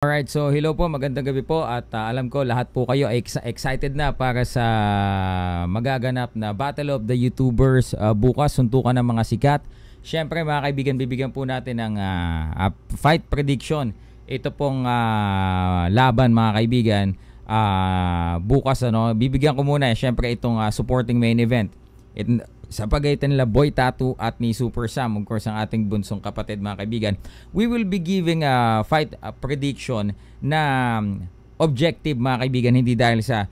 Alright, so hello po, magandang gabi po at alam ko lahat po kayo ay excited na para sa magaganap na Battle of the YouTubers bukas, suntukan ng mga sikat. Siyempre mga kaibigan, bibigyan po natin ng fight prediction. Ito pong laban mga kaibigan, bukas bibigyan ko muna siyempre itong supporting main event. Sa pagitan nila Boy Tattoo at ni Super Sam, of course ang ating bunsong kapatid mga kaibigan, we will be giving a fight prediction na objective mga kaibigan, hindi dahil sa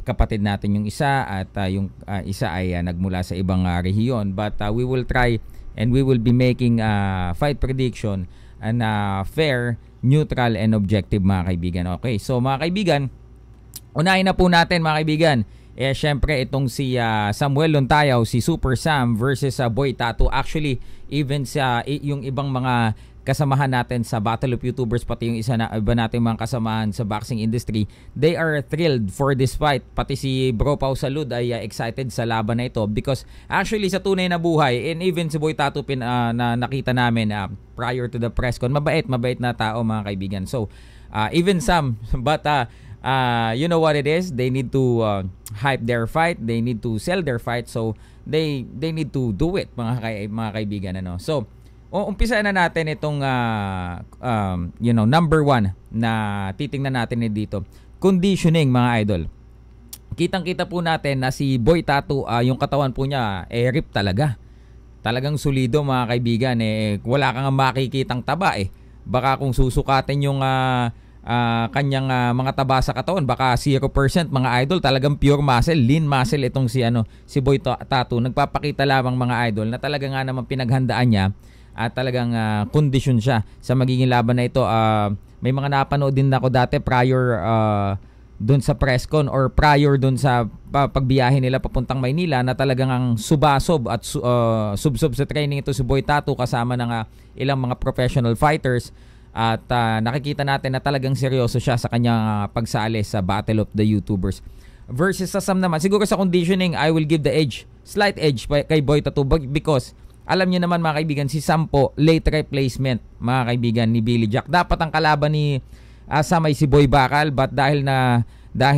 kapatid natin yung isa at yung isa ay nagmula sa ibang rehiyon, but we will try and we will be making fight prediction na fair, neutral and objective mga kaibigan. Okay, so mga kaibigan, unahin na po natin mga kaibigan. Syempre itong si Samuel Lontayaw, si Super Sam versus Boy Tattoo. Actually, even sa yung ibang mga kasamahan natin sa Battle of YouTubers, pati yung iba natin mga kasamahan sa boxing industry, they are thrilled for this fight. Pati si Bro Pau Salud ay excited sa laban na ito because actually sa tunay na buhay, and even si Boy Tattoo na nakita namin prior to the press con, mabait na tao mga kaibigan. So even Sam, but you know what it is, they need to hype their fight, they need to sell their fight, so they need to do it mga kaibigan. So umpisa na natin itong number one na titingnan natin dito, conditioning mga idol. Kitang-kita po natin na si Boy Tattoo, yung katawan po niya rip talagang solido mga kaibigan. Wala kang makikitang taba baka kung susukatin yung kanyang mga taba sa katawan, baka 0% mga idol, talagang pure muscle, lean muscle itong si Boy Tattoo. Nagpapakita lamang mga idol na talaga nga naman pinaghandaan niya at talagang condition siya sa magiging laban na ito. May mga napanood din ako dati prior doon sa press con or prior doon sa pagbiyahe nila papuntang Maynila na talagang ang subasob at subsob sa training ito si Boy Tattoo kasama ng ilang mga professional fighters. At nakikita natin na talagang seryoso siya sa kanyang pagsali sa Battle of the YouTubers. Versus sa Sam naman, siguro sa conditioning, I will give the edge, slight edge kay Boy Tattoo because alam niyo naman mga kaibigan, si Sam po, late replacement mga kaibigan ni Billy Jack. Dapat ang kalaban ni Sam ay si Boy Bakal, but dahil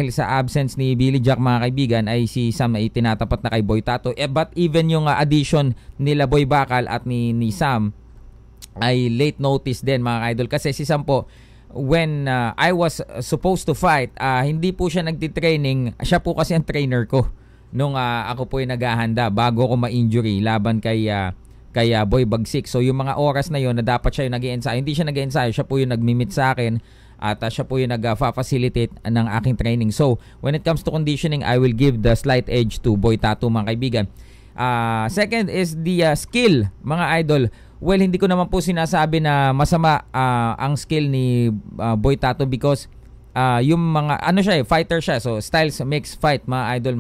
sa absence ni Billy Jack mga kaibigan ay si Sam ay tinatapat na kay Boy Tattoo. But even yung addition nila Boy Bakal at ni Sam ay late notice din mga idol, kasi si Sam po, when I was supposed to fight, hindi po siya nagtitraining. Siya po kasi ang trainer ko nung ako po ay naghahanda bago ako ma-injury laban kay Boy Bagsik. So yung mga oras na yon na dapat siya yung nag-i-ensayo, hindi siya nag-i-ensayo, siya po yung nag-meet sa akin at siya po yung nag-facilitate ng aking training. So when it comes to conditioning, I will give the slight edge to Boy Tattoo mga kaibigan. Second is the skill mga idol. Well, hindi ko naman po sinasabi na masama ang skill ni Boy Tattoo because yung mga siya fighter siya. So styles makes fight mga idol.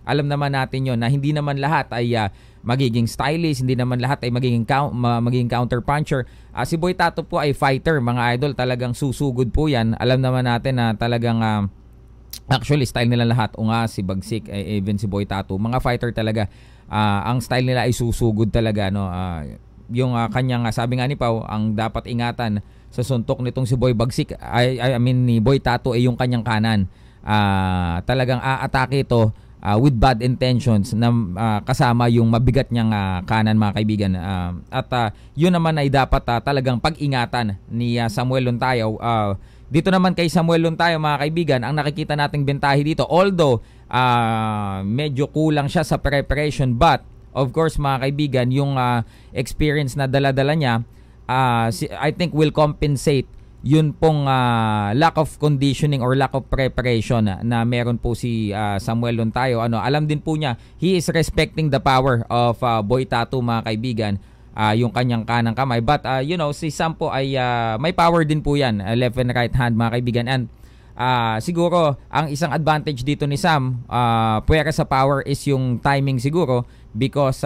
Alam naman natin yon na hindi naman lahat ay magiging stylist, hindi naman lahat ay magiging counter puncher. Si Boy Tattoo po ay fighter mga idol, talagang susugod po yan. Alam naman natin na talagang actually style nila lahat, si Bagsik, even si Boy Tattoo, mga fighter talaga. Ang style nila ay susugod talaga yung kanyang sabi nga ni Pau, ang dapat ingatan sa suntok nitong si Boy Bagsik I mean ni Boy Tattoo ay yung kanyang kanan. Talagang aatake ito with bad intentions na kasama yung mabigat niyang kanan mga kaibigan. At yun naman ay dapat talagang pag-ingatan ni Samuel Lontayaw. Dito naman kay Samuel Lontayaw mga kaibigan, ang nakikita nating bentahe dito, although medyo kulang siya sa preparation, but of course mga kaibigan, yung experience na dala-dala niya, I think will compensate yun pong lack of conditioning or lack of preparation na meron po si Samuel Lontayaw. Alam din po niya, he is respecting the power of Boy Tattoo mga kaibigan, yung kanyang kanang kamay. But si Sam po ay may power din po yan, left and right hand mga kaibigan. And siguro ang isang advantage dito ni Sam, puwera sa power, is yung timing siguro because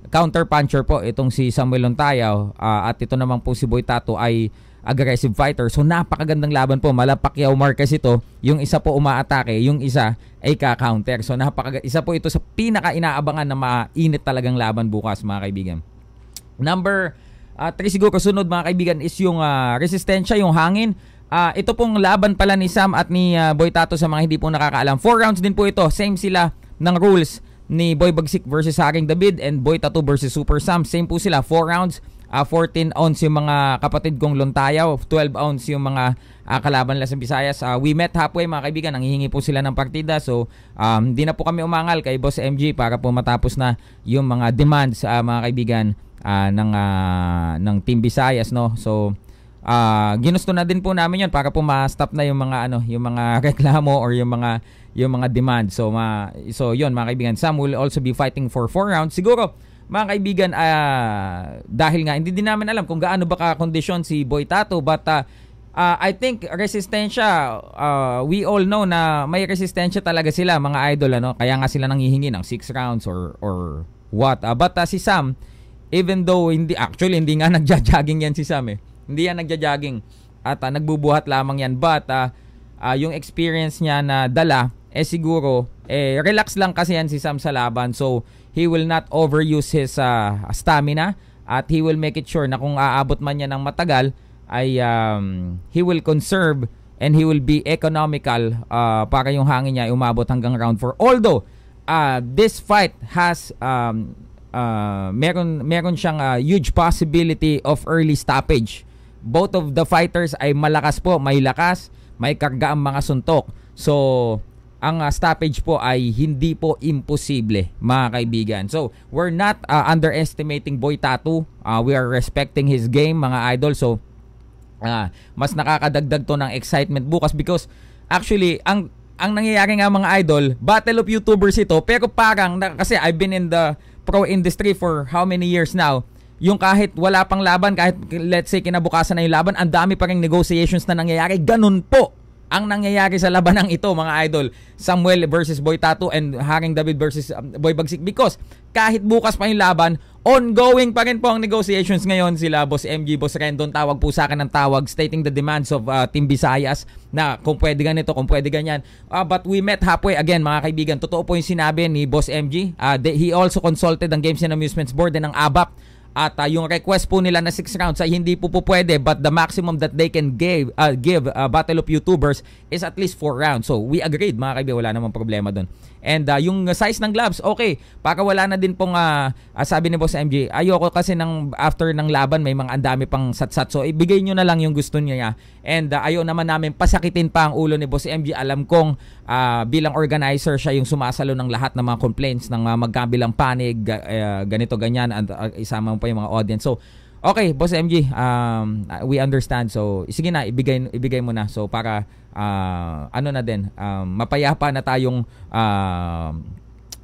counter puncher po itong si Samuel Lontayaw, at ito naman po si Boy Tattoo ay aggressive fighter. So napakagandang laban po, Pacquiao Marquez ito. Yung isa po umaatake, yung isa ay ka-counter. So isa po ito sa pinaka-inaabangan na mainit talagang laban bukas mga kaibigan. Number 3 siguro sunod mga kaibigan is yung resistensya, yung hangin. Ito pong laban pala ni Sam at ni Boy Tato sa mga hindi po nakakaalam. 4 rounds din po ito. Same sila ng rules ni Boy Bagsik versus Haring David and Boy Tato versus Super Sam. Same po sila. 4 rounds. 14 ounce yung mga kapatid kong Lontayaw. 12 ounce yung mga kalaban nila sa Visayas. We met halfway mga kaibigan. Nanghihingi po sila ng partida. So, hindi na po kami umangal kay Boss MG para po matapos na yung mga demands mga kaibigan ng Team Visayas, no? So, ginusto na din po namin 'yon para po ma-stop na yung mga yung mga reklamo or yung mga demand. So, so 'yon mga kaibigan. Sam will also be fighting for 4 rounds. Siguro mga kaibigan, dahil nga hindi din namin alam kung gaano ba ka-kondisyon si Boy Tato, but I think resistensya, we all know na may resistensya talaga sila mga idol, ano? Kaya nga sila nanghihingi ng 6 rounds or what. But si Sam, even though hindi nga nagja-jogging yan si Sam eh. Hindi yan nagja-jogging at nagbubuhat lamang yan, but yung experience niya na dala siguro relax lang kasi yan si Sam sa laban. So he will not overuse his stamina at he will make it sure na kung aabot man niya ng matagal ay he will conserve and he will be economical para yung hangin niya ay umabot hanggang round 4. Although this fight has meron siyang huge possibility of early stoppage. Both of the fighters ay malakas po, may lakas, may karga ang mga suntok. So ang stoppage po ay hindi po imposible mga kaibigan. So, we're not underestimating Boy Tato. We are respecting his game mga idol. So, mas nakakadagdag to ng excitement bukas because actually, ang nangyayari nga mga idol, battle of YouTubers ito, pero parang, kasi I've been in the pro industry for how many years now, yung kahit wala pang laban, kahit let's say kinabukasan na yung laban, ang dami pa ring negotiations na nangyayari. Ganun po ang nangyayari sa labanang ito mga idol. Samuel versus Boy Tato and Haring David versus Boy Bagsik, because kahit bukas pa yung laban, ongoing pa rin po ang negotiations ngayon. Sila Boss MG, Boss Rendon, tawag po sa akin ng tawag stating the demands of Team Visayas na kung pwede ganito, kung pwede ganyan. But we met halfway again mga kaibigan. Totoo po yung sinabi ni Boss MG. He also consulted ang Games and Amusements Board and ang ABAP. At yung request po nila na 6 rounds ay hindi po pwede, but the maximum that they can give Battle of YouTubers is at least 4 rounds. So we agreed mga kaibigan, wala namang problema doon. And yung size ng gloves, okay. Para wala na din pong sabi ni Boss MJ, ayoko kasi after ng laban may mga andami pang satsat. So ibigay nyo na lang yung gusto niya. And ayaw naman namin pasakitin pa ang ulo ni Boss MJ. Alam kong bilang organizer siya yung sumasalo ng lahat ng mga complaints ng magkabilang panig, ganito ganyan, and isama mo pa yung mga audience. So okay, Boss MG, we understand. So sige na, ibigay mo na. So para ano na din, mapayapa na tayong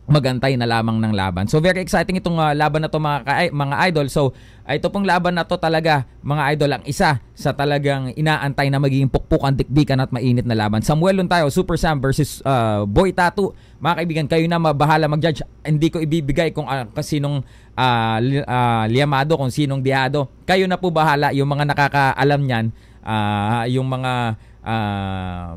magantay na lamang ng laban. So very exciting itong laban na to mga idol. So ito pong laban na to talaga mga idol ang isa sa talagang inaantay na magiging pukpukan, dikdikan at mainit na laban. Samuel Lontayaw, Super Sam versus Boy Tato. Mga kaibigan, kayo na mabahala mag-judge. Hindi ko ibibigay kung sinong liyamado, kung sinong diado. Kayo na po bahala, yung mga nakakaalam niyan, yung mga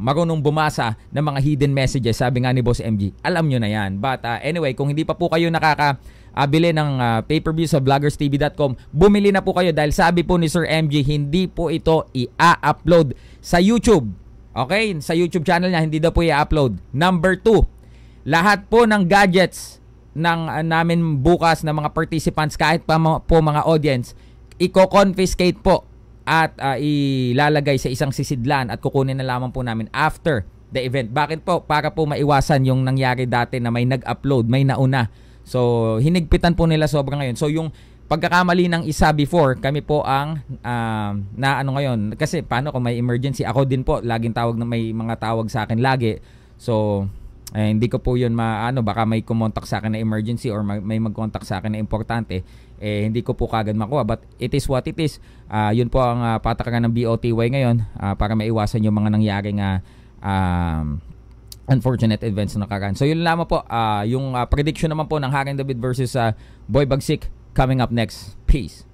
marunong bumasa ng mga hidden messages, sabi nga ni Boss MG, alam nyo na yan. But anyway, kung hindi pa po kayo nakakabili ng pay-per-view sa vloggerstv.com, bumili na po kayo dahil sabi po ni Sir MG, hindi po ito i-upload sa YouTube. Okay? Sa YouTube channel niya, hindi daw po i-upload. Number 2, lahat po ng gadgets namin bukas na mga participants, kahit pa po mga audience, i-confiscate po at ilalagay sa isang sisidlan at kukunin na lamang po namin after the event. Bakit po? Para po maiwasan yung nangyari dati na may nag-upload, may nauna. So, hinigpitan po nila sobra ngayon. So, yung pagkakamali ng isa before, kami po ang ngayon. Kasi paano kung may emergency? Ako din po, laging tawag na may mga tawag sa akin lagi. So, hindi ko po yun baka may kumontak sa akin na emergency or may mag-contact sa akin na importante, hindi ko po kagad makuha. But it is what it is. Yun po ang patakaran ng BOTY ngayon para maiwasan yung mga nangyaring unfortunate events na nakaraan. So yun lamang po, yung prediction naman po ng Haring David versus Boy Bagsik coming up next. Peace.